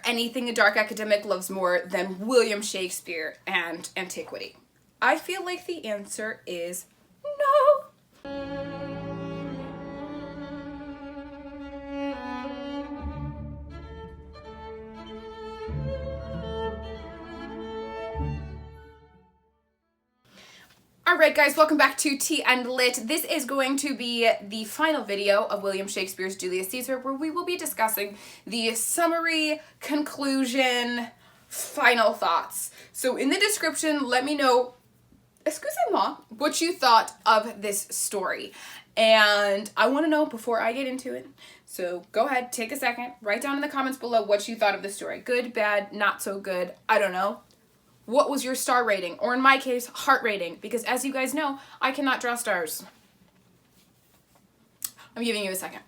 anything a dark academic loves more than William Shakespeare and antiquity? I feel like the answer is no. Alright guys, welcome back to Tea and Lit. This is going to be the final video of William Shakespeare's Julius Caesar, where we will be discussing the summary, conclusion, final thoughts. So in the description, let me know, excusez-moi, what you thought of this story. And I want to know before I get into it. So go ahead, take a second, write down in the comments below what you thought of the story. Good, bad, not so good, I don't know. What was your star rating? Or in my case, heart rating. Because as you guys know, I cannot draw stars. I'm giving you a second.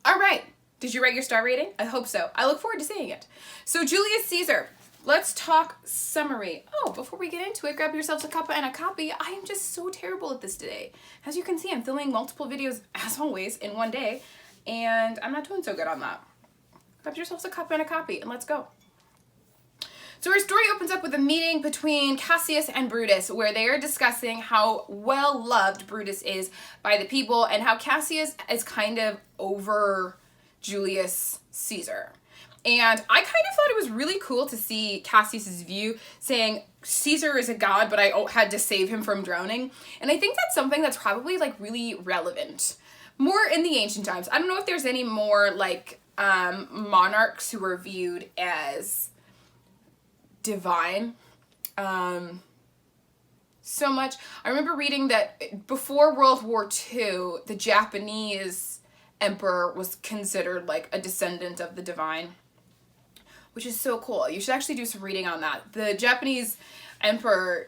Alright. Did you write your star rating? I hope so. I look forward to seeing it. So Julius Caesar. Let's talk summary. Oh, before we get into it, grab yourselves a cuppa and a copy. I am just so terrible at this today. As you can see, I'm filming multiple videos, as always, in one day, and I'm not doing so good on that. Grab yourselves a cuppa and a copy, and let's go. So our story opens up with a meeting between Cassius and Brutus, where they are discussing how well loved Brutus is by the people, and how Cassius is kind of over Julius Caesar. And I kind of thought it was really cool to see Cassius's view, saying Caesar is a god, but I had to save him from drowning. And I think that's something that's probably like really relevant, more in the ancient times. I don't know if there's any more like monarchs who are viewed as divine so much. I remember reading that before World War II, the Japanese emperor was considered like a descendant of the divine, which is so cool. You should actually do some reading on that. The Japanese emperor,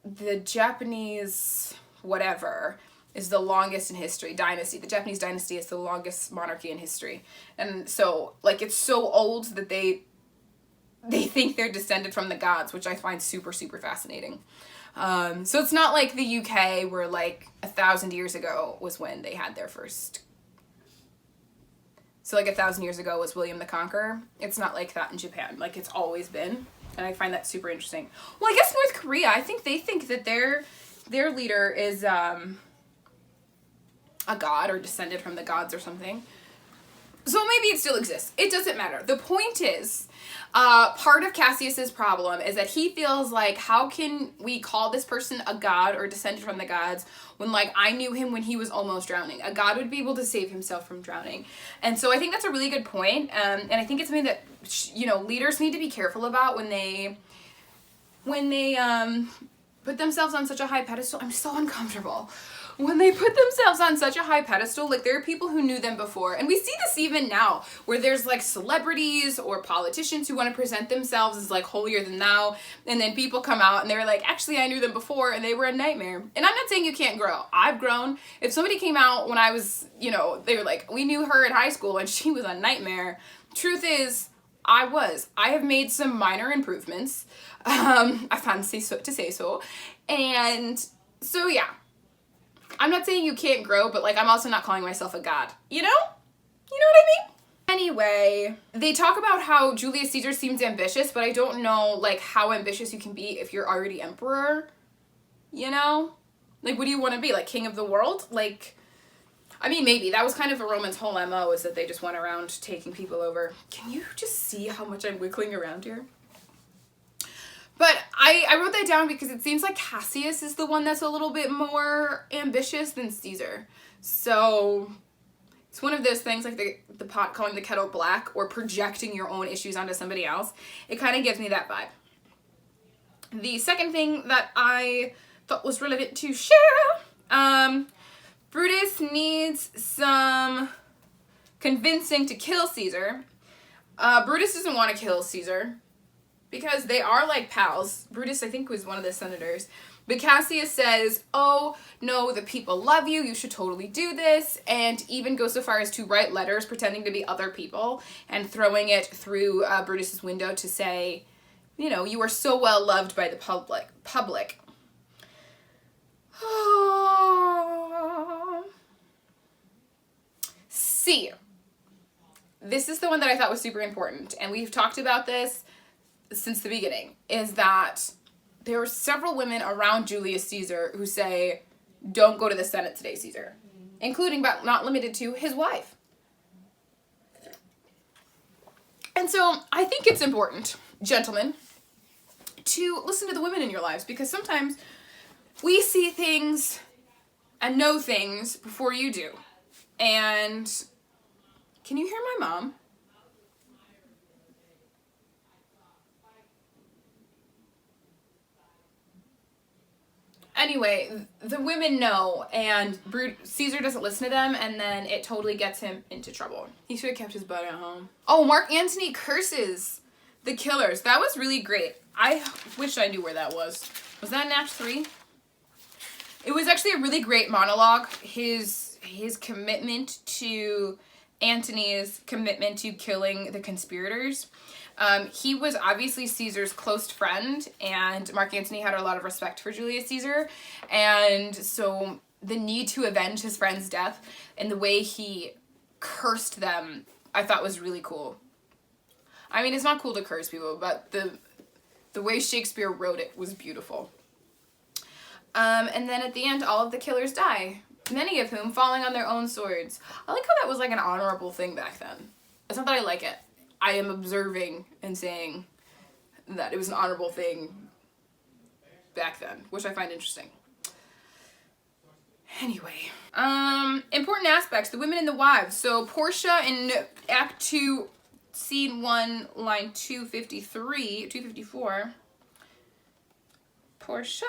the Japanese whatever, is the longest in history. Dynasty. The Japanese dynasty is the longest monarchy in history. And so, like, it's so old that they think they're descended from the gods, which I find super, super fascinating. So it's not like the UK where, like, 1,000 years ago was when they had their first. So like 1,000 years ago was William the Conqueror. It's not like that in Japan. Like it's always been. And I find that super interesting. Well, I guess North Korea, I think they think that their leader is a god or descended from the gods or something. So maybe it still exists. It doesn't matter. The point is, part of Cassius's problem is that he feels like, how can we call this person a god or descended from the gods when, like, I knew him when he was almost drowning. A god would be able to save himself from drowning. And so I think that's a really good point. And I think it's something that, you know, leaders need to be careful about when they put themselves on such a high pedestal. I'm so uncomfortable. When they put themselves on such a high pedestal, like there are people who knew them before. And we see this even now, where there's like celebrities or politicians who want to present themselves as like holier than thou. And then people come out and they're like, actually, I knew them before and they were a nightmare. And I'm not saying you can't grow. I've grown. If somebody came out when I was, you know, they were like, we knew her in high school and she was a nightmare. Truth is, I have made some minor improvements. I fancy to say so. And so, yeah. I'm not saying you can't grow, but like I'm also not calling myself a god, you know? You know what I mean? Anyway, they talk about how Julius Caesar seems ambitious, but I don't know like how ambitious you can be if you're already emperor, you know? Like what do you want to be, like king of the world? Like, I mean maybe, that was kind of a Roman's whole MO, is that they just went around taking people over. Can you just see how much I'm wiggling around here? But I wrote that down because it seems like Cassius is the one that's a little bit more ambitious than Caesar. So it's one of those things like the pot calling the kettle black or projecting your own issues onto somebody else. It kind of gives me that vibe. The second thing that I thought was relevant to share, Brutus needs some convincing to kill Caesar. Brutus doesn't want to kill Caesar, because they are like pals. Brutus, I think, was one of the senators. But Cassius says, oh, no, the people love you. You should totally do this. And even goes so far as to write letters pretending to be other people and throwing it through Brutus's window to say, you know, you are so well loved by the public. Oh, this is the one that I thought was super important, and we've talked about this since the beginning, is that there are several women around Julius Caesar who say, don't go to the Senate today, Caesar. Including, but not limited to, his wife. And so I think it's important, gentlemen, to listen to the women in your lives, because sometimes we see things and know things before you do. And can you hear my mom? Anyway, the women know, and Caesar doesn't listen to them, and then it totally gets him into trouble. He should have kept his butt at home. Oh, Mark Antony curses the killers. That was really great. I wish I knew where that was. Was that in Act 3? It was actually a really great monologue. His commitment to Antony's commitment to killing the conspirators. He was obviously Caesar's close friend, and Mark Antony had a lot of respect for Julius Caesar, and so the need to avenge his friend's death and the way he cursed them, I thought was really cool. I mean, it's not cool to curse people, but the way Shakespeare wrote it was beautiful. And then at the end, all of the killers die, many of whom falling on their own swords. I like how that was like an honorable thing back then. It's not that I like it. I am observing and saying that it was an honorable thing back then, which I find interesting. Anyway, important aspects, the women and the wives. So Portia in Act 2, Scene 1, line 254. Portia.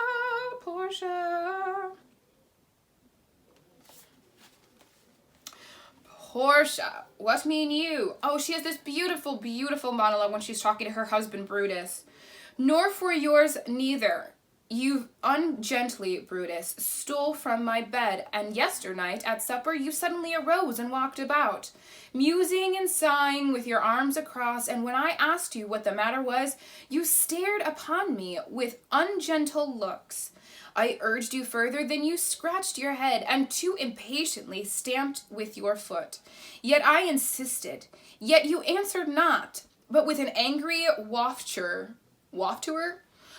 Portia, what mean you? Oh, she has this beautiful, beautiful monologue when she's talking to her husband, Brutus. Nor for yours neither. You ungently, Brutus, stole from my bed, and yesternight at supper you suddenly arose and walked about, musing and sighing with your arms across, and when I asked you what the matter was, you stared upon me with ungentle looks. I urged you further, then you scratched your head, and too impatiently stamped with your foot. Yet I insisted, yet you answered not, but with an angry wafture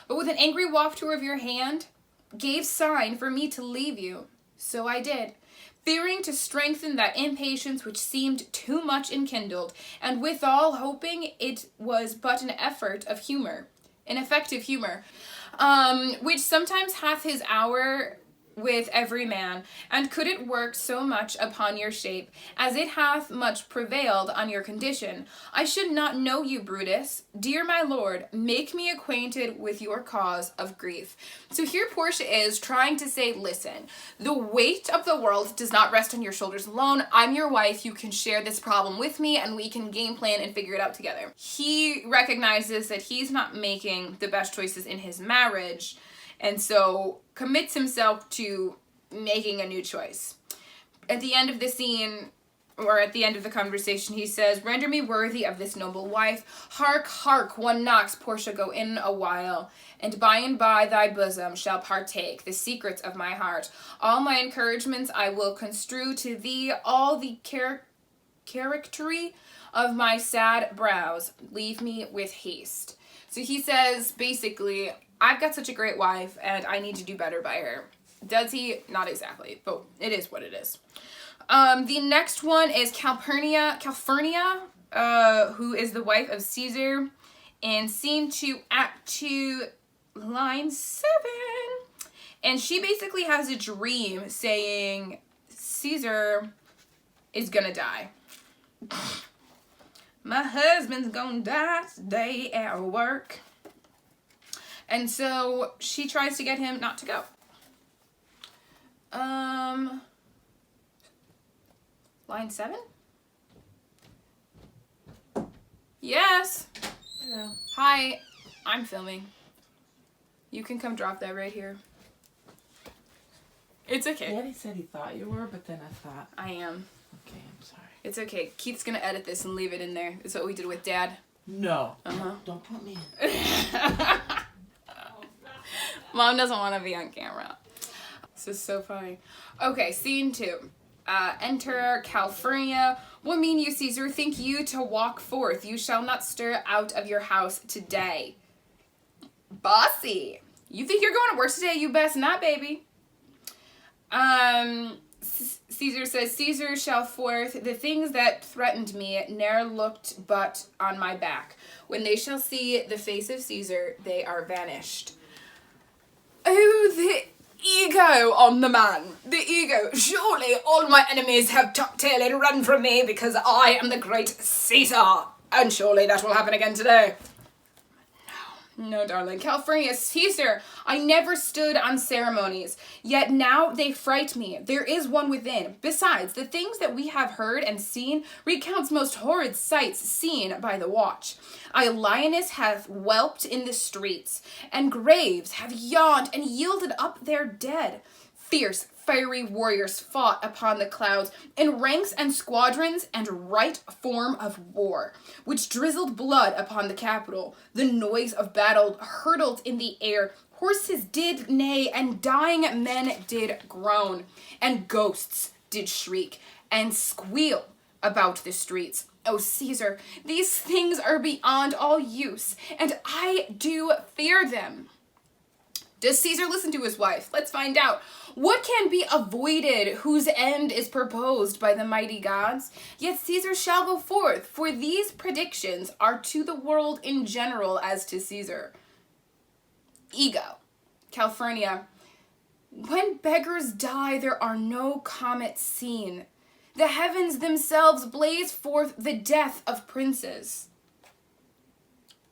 of your hand, gave sign for me to leave you. So I did, fearing to strengthen that impatience which seemed too much enkindled, and withal hoping it was but an effective humor, which sometimes hath his hour with every man, and could it work so much upon your shape, as it hath much prevailed on your condition, I should not know you, Brutus. Dear my lord, make me acquainted with your cause of grief. So here Portia is trying to say, listen, the weight of the world does not rest on your shoulders alone. I'm your wife. You can share this problem with me, and we can game plan and figure it out together. He recognizes that he's not making the best choices in his marriage, and so commits himself to making a new choice. At the end of the scene, or at the end of the conversation, he says, render me worthy of this noble wife. Hark, hark, one knocks, Portia, go in a while, and by thy bosom shall partake the secrets of my heart. All my encouragements I will construe to thee, all the charactery of my sad brows. Leave me with haste. So he says, basically, I've got such a great wife, and I need to do better by her. Does he? Not exactly, but it is what it is. The next one is Calpurnia, who is the wife of Caesar, in Scene 2, Act 2, line 7. And she basically has a dream saying Caesar is gonna die. My husband's gonna die today at work. And so she tries to get him not to go. Line 7? Yes. Hello. Hi, I'm filming. You can come drop that right here. It's okay. Daddy said he thought you were, but then I thought... I am. Okay, I'm sorry. It's okay. Keith's gonna edit this and leave it in there. It's what we did with Dad. No. Uh-huh. Don't put me in. Mom doesn't want to be on camera. This is so funny. Okay, Scene 2. Enter Calphurnia. What mean you, Caesar? Think you to walk forth? You shall not stir out of your house today. Bossy. You think you're going to work today? You best not, baby. Caesar says, Caesar shall forth the things that threatened me ne'er looked but on my back. When they shall see the face of Caesar, they are vanished. Oh, the ego on the man. The ego. Surely all my enemies have tucked tail and run from me because I am the great Caesar. And surely that will happen again today. No, darling. Calphurnia, Caesar, I never stood on ceremonies, yet now they fright me. There is one within. Besides, the things that we have heard and seen recounts most horrid sights seen by the watch. A lioness hath whelped in the streets, and graves have yawned and yielded up their dead. Fierce, fiery warriors fought upon the clouds in ranks and squadrons and right form of war, which drizzled blood upon the Capitol. The noise of battle hurtled in the air. Horses did neigh, and dying men did groan, and ghosts did shriek and squeal about the streets. O Caesar, these things are beyond all use, and I do fear them. Does Caesar listen to his wife? Let's find out. What can be avoided whose end is proposed by the mighty gods? Yet Caesar shall go forth, for these predictions are to the world in general as to Caesar. Ego. Calphurnia. When beggars die, there are no comets seen. The heavens themselves blaze forth the death of princes.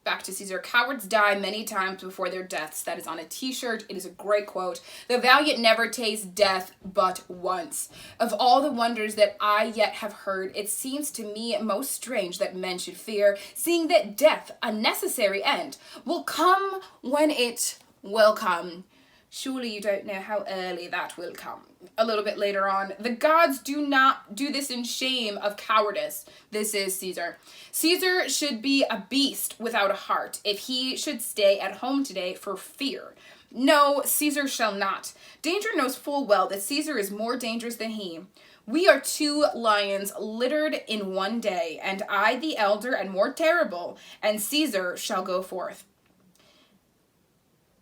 Back to Caesar. Cowards die many times before their deaths. That is on a t-shirt. It is a great quote. The valiant never taste death but once. Of all the wonders that I yet have heard, it seems to me most strange that men should fear, seeing that death, a necessary end, will come when it will come. Surely you don't know how early that will come. A little bit later on, the gods do not do this in shame of cowardice. This is Caesar. Caesar should be a beast without a heart if he should stay at home today for fear. No, Caesar shall not. Danger knows full well that Caesar is more dangerous than he. We are two lions littered in one day, and I the elder and more terrible, and Caesar shall go forth.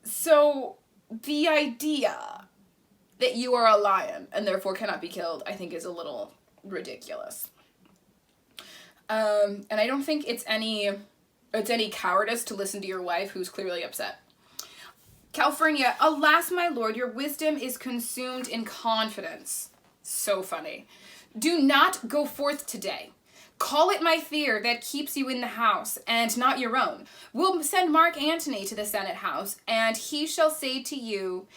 So the idea that you are a lion and therefore cannot be killed, I think is a little ridiculous. And I don't think it's any cowardice to listen to your wife who's clearly upset. Calphurnia, alas, my lord, your wisdom is consumed in confidence. So funny. Do not go forth today. Call it my fear that keeps you in the house, and not your own. We'll send Mark Antony to the Senate house, and he shall say you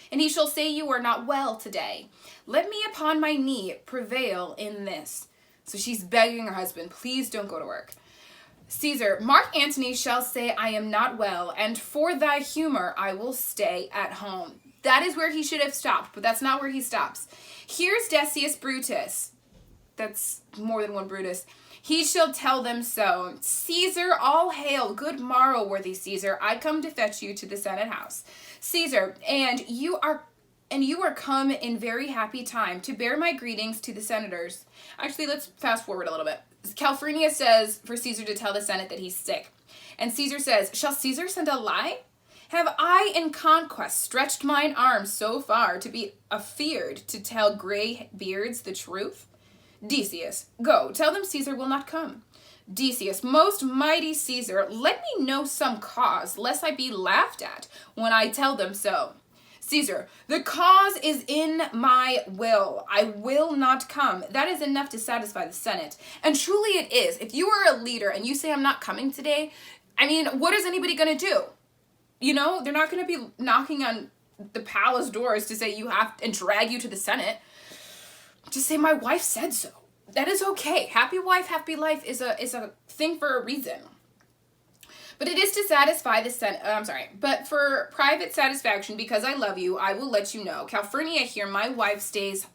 are not well today. Let me upon my knee prevail in this. So she's begging her husband, please don't go to work. Caesar, Mark Antony shall say I am not well, and for thy humor I will stay at home. That is where he should have stopped, but that's not where he stops. Here's Decius Brutus. That's more than one Brutus. He shall tell them so. Caesar, all hail. Good morrow, worthy Caesar. I come to fetch you to the Senate house. Caesar, and you are come in very happy time to bear my greetings to the senators. Actually, let's fast forward a little bit. Calphurnia says for Caesar to tell the Senate that he's sick. And Caesar says, shall Caesar send a lie? Have I in conquest stretched mine arms so far to be afeared to tell gray beards the truth? Decius, go, tell them Caesar will not come. Decius, most mighty Caesar, let me know some cause, lest I be laughed at when I tell them so. Caesar, the cause is in my will. I will not come. That is enough to satisfy the Senate. And truly it is. If you are a leader and you say I'm not coming today, I mean, what is anybody going to do? You know, they're not going to be knocking on the palace doors to say you have and drag you to the Senate. Just say my wife said so. That is okay. Happy wife, happy life is a thing for a reason. But it is to satisfy the Senate. But for private satisfaction, because I love you, I will let you know. Calphurnia here, my wife stays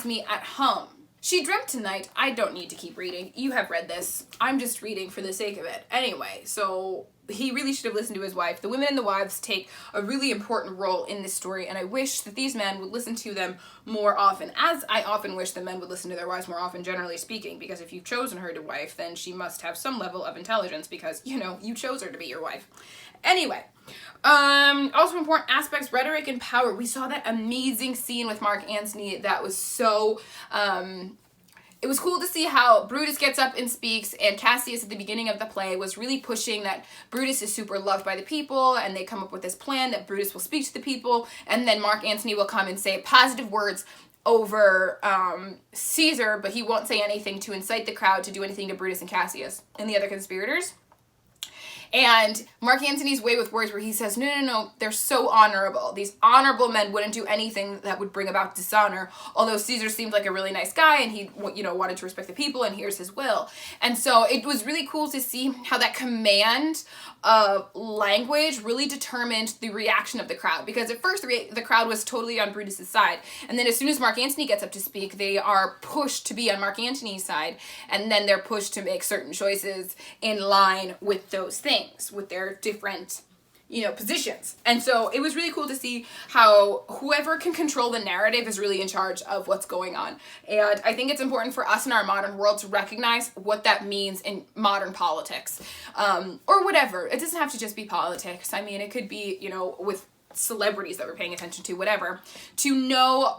me at home. She dreamt tonight. I don't need to keep reading. You have read this. I'm just reading for the sake of it. Anyway, so he really should have listened to his wife. The women and the wives take a really important role in this story, and I wish that these men would listen to them more often, as I often wish that men would listen to their wives more often, generally speaking, because if you've chosen her to wife, then she must have some level of intelligence, because, you know, you chose her to be your wife. Anyway, also important aspects, rhetoric and power. We saw that amazing scene with Mark Antony that was so, it was cool to see how Brutus gets up and speaks, and Cassius at the beginning of the play was really pushing that Brutus is super loved by the people, and they come up with this plan that Brutus will speak to the people, and then Mark Antony will come and say positive words over Caesar, but he won't say anything to incite the crowd to do anything to Brutus and Cassius and the other conspirators. And Mark Antony's way with words where he says, no, they're so honorable. These honorable men wouldn't do anything that would bring about dishonor, although Caesar seemed like a really nice guy and he, you know, wanted to respect the people, and here's his will. And so it was really cool to see how that command of language really determined the reaction of the crowd, because at first the crowd was totally on Brutus's side, and then as soon as Mark Antony gets up to speak, they are pushed to be on Mark Antony's side, and then they're pushed to make certain choices in line with those things, with their different, you know, positions. And so it was really cool to see how whoever can control the narrative is really in charge of what's going on. And I think it's important for us in our modern world to recognize what that means in modern politics, or whatever. It doesn't have to just be politics. I mean, it could be, you know, with celebrities that we're paying attention to, whatever, to know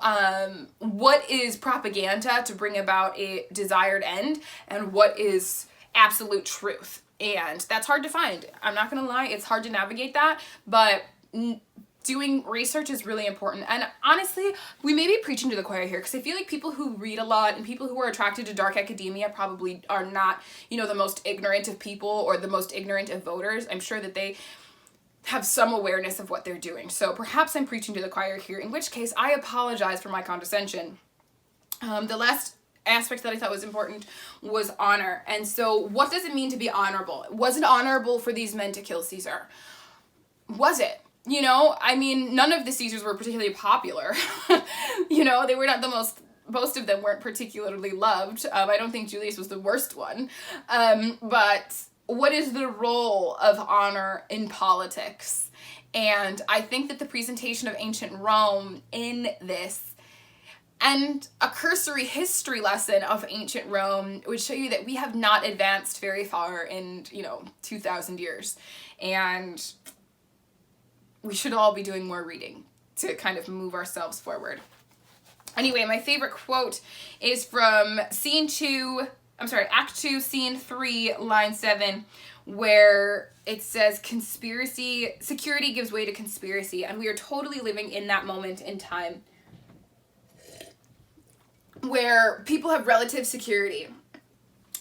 what is propaganda to bring about a desired end and what is absolute truth. And that's hard to find. I'm not gonna lie, it's hard to navigate that, but doing research is really important. And honestly, we may be preaching to the choir here, because I feel like people who read a lot and people who are attracted to dark academia probably are not, you know, the most ignorant of people or the most ignorant of voters. I'm sure that they have some awareness of what they're doing. So perhaps I'm preaching to the choir here, in which case I apologize for my condescension. The last aspect that I thought was important was honor. And so what does it mean to be honorable? Was it honorable for these men to kill Caesar? Was it? You know, I mean, none of the Caesars were particularly popular. You know, they were not the most of them weren't particularly loved. I don't think Julius was the worst one. But what is the role of honor in politics? And I think that the presentation of ancient Rome in this, and a cursory history lesson of ancient Rome, would show you that we have not advanced very far in, you know, 2,000 years. And we should all be doing more reading to kind of move ourselves forward. Anyway, my favorite quote is from Act 2, Scene 3, line 7, where it says, security gives way to conspiracy. And we are totally living in that moment in time, where people have relative security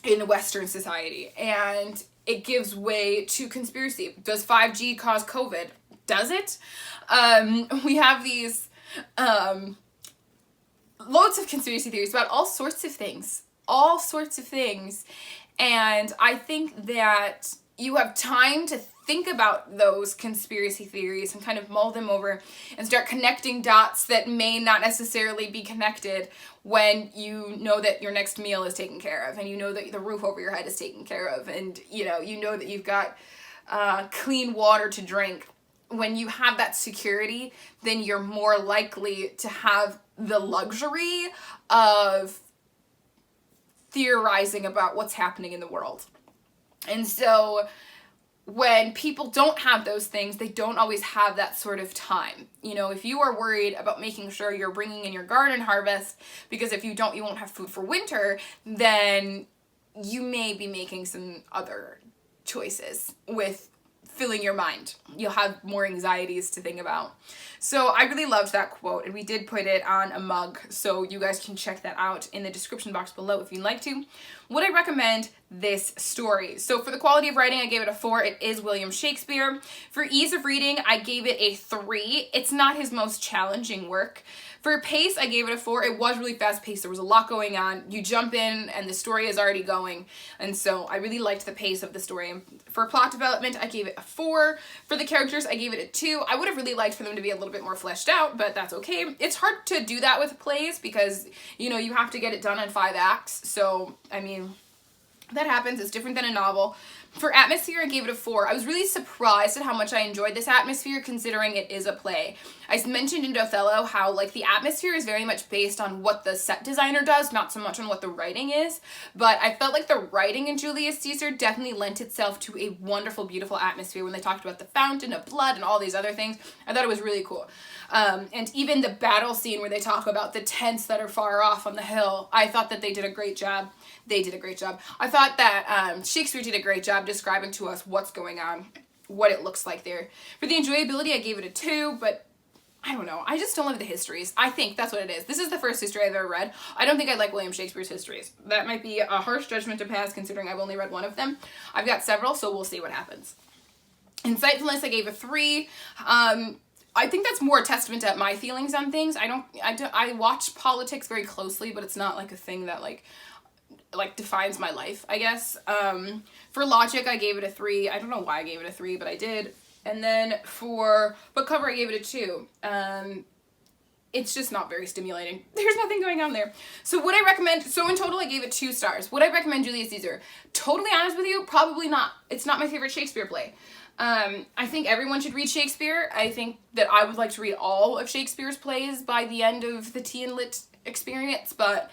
in Western society, and it gives way to conspiracy. Does 5G cause COVID? Does it? We have these loads of conspiracy theories about all sorts of things. And I think that you have time to think about those conspiracy theories and kind of mull them over and start connecting dots that may not necessarily be connected when you know that your next meal is taken care of, and you know that the roof over your head is taken care of, and you know that you've got clean water to drink. When you have that security, then you're more likely to have the luxury of theorizing about what's happening in the world. And so when people don't have those things, they don't always have that sort of time. You know, if you are worried about making sure you're bringing in your garden harvest, because if you don't, you won't have food for winter, then you may be making some other choices with filling your mind. You'll have more anxieties to think about. So I really loved that quote, and we did put it on a mug, so you guys can check that out in the description box below if you'd like to. Would I recommend this story? So for the quality of writing, I gave it a 4. It is William Shakespeare. For ease of reading, I gave it a 3. It's not his most challenging work. For pace, I gave it a 4. It was really fast paced. There was a lot going on. You jump in and the story is already going. And so I really liked the pace of the story. For plot development, I gave it a 4. For the characters, I gave it a 2. I would have really liked for them to be a little bit more fleshed out, but that's okay. It's hard to do that with plays because, you know, you have to get it done in 5 acts. So, I mean, that happens. It's different than a novel. For atmosphere, I gave it a 4. I was really surprised at how much I enjoyed this atmosphere considering it is a play. I mentioned in Othello how like the atmosphere is very much based on what the set designer does, not so much on what the writing is, but I felt like the writing in Julius Caesar definitely lent itself to a wonderful, beautiful atmosphere when they talked about the fountain of blood and all these other things. I thought it was really cool. And even the battle scene where they talk about the tents that are far off on the hill, I thought that they did a great job. They did a great job. I thought that Shakespeare did a great job describing to us what's going on, what it looks like there. For the enjoyability, I gave it a 2, but I don't know. I just don't love the histories. I think that's what it is. This is the first history I've ever read. I don't think I like William Shakespeare's histories. That might be a harsh judgment to pass considering I've only read one of them. I've got several, so we'll see what happens. Insightfulness, I gave a 3. I think that's more a testament to my feelings on things. I watch politics very closely, but it's not like a thing that like defines my life, I guess. For logic, I gave it a 3. I don't know why I gave it a 3, but I did. And then for book cover, I gave it a 2. It's just not very stimulating. There's nothing going on there. So would I recommend, so in total I gave it 2 stars. Would I recommend Julius Caesar? Totally honest with you, probably not. It's not my favorite Shakespeare play. I think everyone should read Shakespeare. I think that I would like to read all of Shakespeare's plays by the end of the Tea and Lit experience, but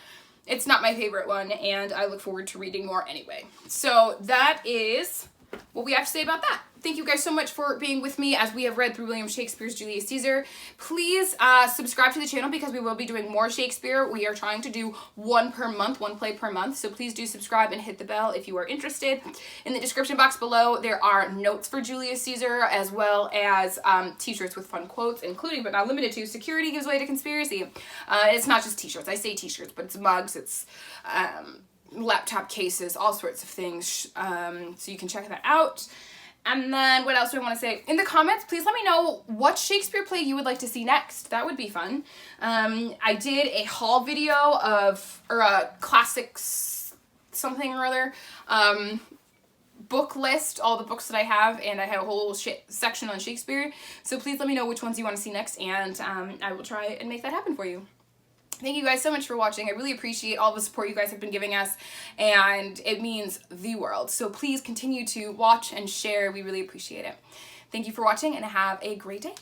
it's not my favorite one, and I look forward to reading more anyway. So that is what we have to say about that. Thank you guys so much for being with me as we have read through William Shakespeare's Julius Caesar. Please subscribe to the channel because we will be doing more Shakespeare. We are trying to do one per month, one play per month. So please do subscribe and hit the bell if you are interested. In the description box below, there are notes for Julius Caesar as well as t-shirts with fun quotes, including but not limited to "Security gives way to conspiracy." It's not just t-shirts. I say t-shirts, but it's mugs, it's laptop cases, all sorts of things. So you can check that out. And then what else do I want to say? In the comments, please let me know what Shakespeare play you would like to see next. That would be fun. I did a haul video of, or a classics something or other, book list, all the books that I have, and I have a whole section on Shakespeare. So please let me know which ones you want to see next, and I will try and make that happen for you. Thank you guys so much for watching. I really appreciate all the support you guys have been giving us, and it means the world. So please continue to watch and share. We really appreciate it. Thank you for watching, and have a great day.